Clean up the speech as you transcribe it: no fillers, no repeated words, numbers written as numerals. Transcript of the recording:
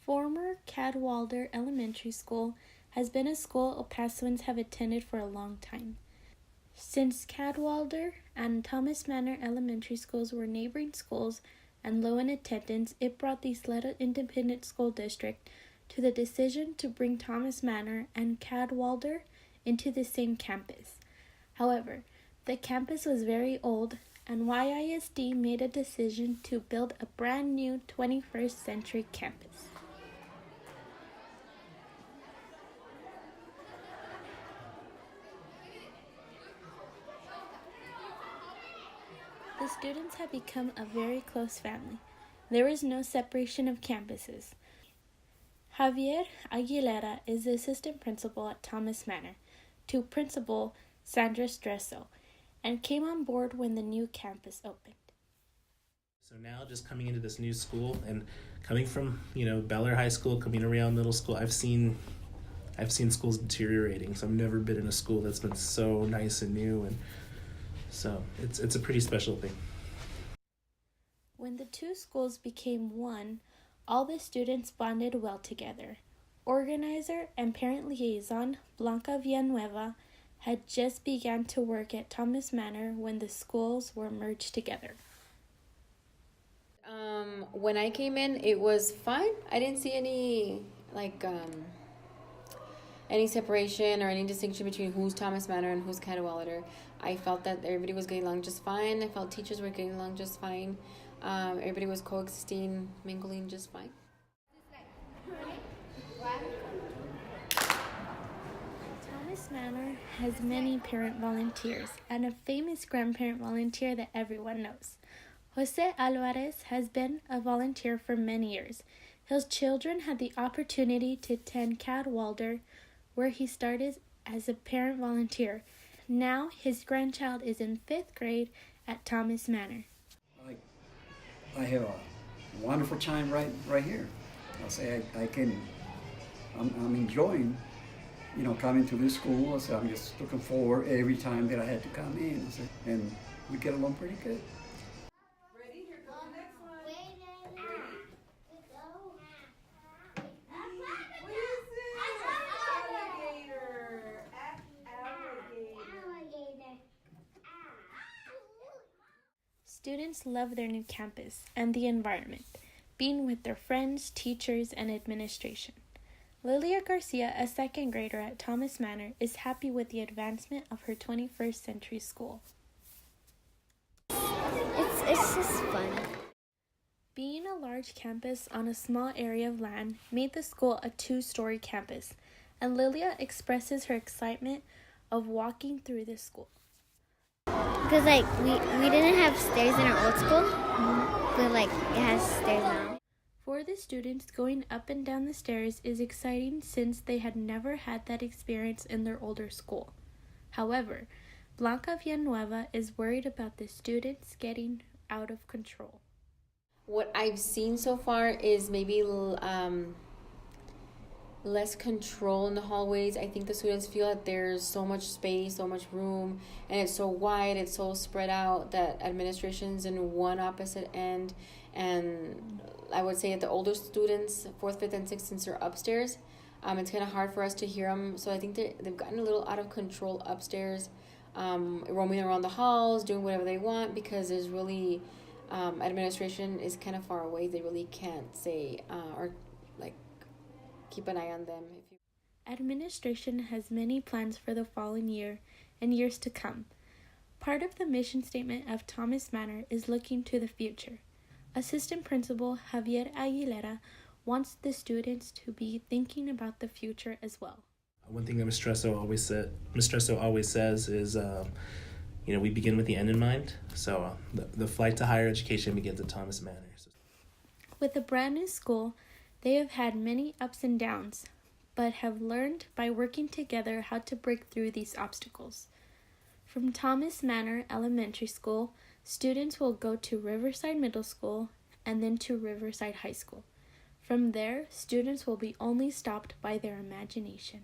Former Cadwalder Elementary School has been a school Opassowans have attended for a long time. Since Cadwalder and Thomas Manor Elementary Schools were neighboring schools and low in attendance, it brought the Sleda Independent School District to the decision to bring Thomas Manor and Cadwalder into the same campus. However, the campus was very old, and YISD made a decision to build a brand new 21st century campus. The students have become a very close family. There is no separation of campuses. Javier Aguilera is the assistant principal at Thomas Manor to Principal Sandra Stresso, and came on board when the new campus opened. So now just coming into this new school and coming from, Bel Air High School, Camino Real Middle School, I've seen schools deteriorating. So I've never been in a school that's been so nice and new, and so it's a pretty special thing. When the two schools became one, all the students bonded well together. Organizer and parent liaison Blanca Villanueva had just begun to work at Thomas Manor when the schools were merged together. When I came in, it was fine. I didn't see any separation or any distinction between who's Thomas Manor and who's Cadwalader. I felt that everybody was getting along just fine. I felt teachers were getting along just fine. Everybody was coexisting, mingling just fine. Thomas Manor has many parent volunteers and a famous grandparent volunteer that everyone knows. Jose Alvarez has been a volunteer for many years. His children had the opportunity to attend Cadwalder, where he started as a parent volunteer. Now his grandchild is in 5th grade at Thomas Manor. I have a wonderful time right here. I'll say I'm enjoying, coming to this school. So I'm just looking forward every time that I had to come in. And we get along pretty good. Ready? Here goes the next one. Ready? What is it? Alligator. Alligator. Students love their new campus and the environment, being with their friends, teachers, and administration. Lilia Garcia, a 2nd grader at Thomas Manor, is happy with the advancement of her 21st century school. It's just fun. Being a large campus on a small area of land made the school a 2-story campus, and Lilia expresses her excitement of walking through the school. Because we didn't have stairs in our old school, but it has stairs now. For the students, going up and down the stairs is exciting since they had never had that experience in their older school. However, Blanca Villanueva is worried about the students getting out of control. What I've seen so far is maybe less control in the hallways. I think the students feel that there's so much space, so much room, and it's so wide, it's so spread out that administration's in one opposite end. And I would say that the older students, 4th, 5th, and 6th, since they're upstairs, it's kind of hard for us to hear them. So I think they've gotten a little out of control upstairs, roaming around the halls, doing whatever they want, because there's really, administration is kind of far away. They really can't say or keep an eye on them. Administration has many plans for the following year and years to come. Part of the mission statement of Thomas Manor is looking to the future. Assistant Principal Javier Aguilera wants the students to be thinking about the future as well. One thing that Ms. Stresso always says is, we begin with the end in mind. So the flight to higher education begins at Thomas Manor. With a brand new school, they have had many ups and downs, but have learned by working together how to break through these obstacles. From Thomas Manor Elementary School, students will go to Riverside Middle School and then to Riverside High School. From there, students will be only stopped by their imagination.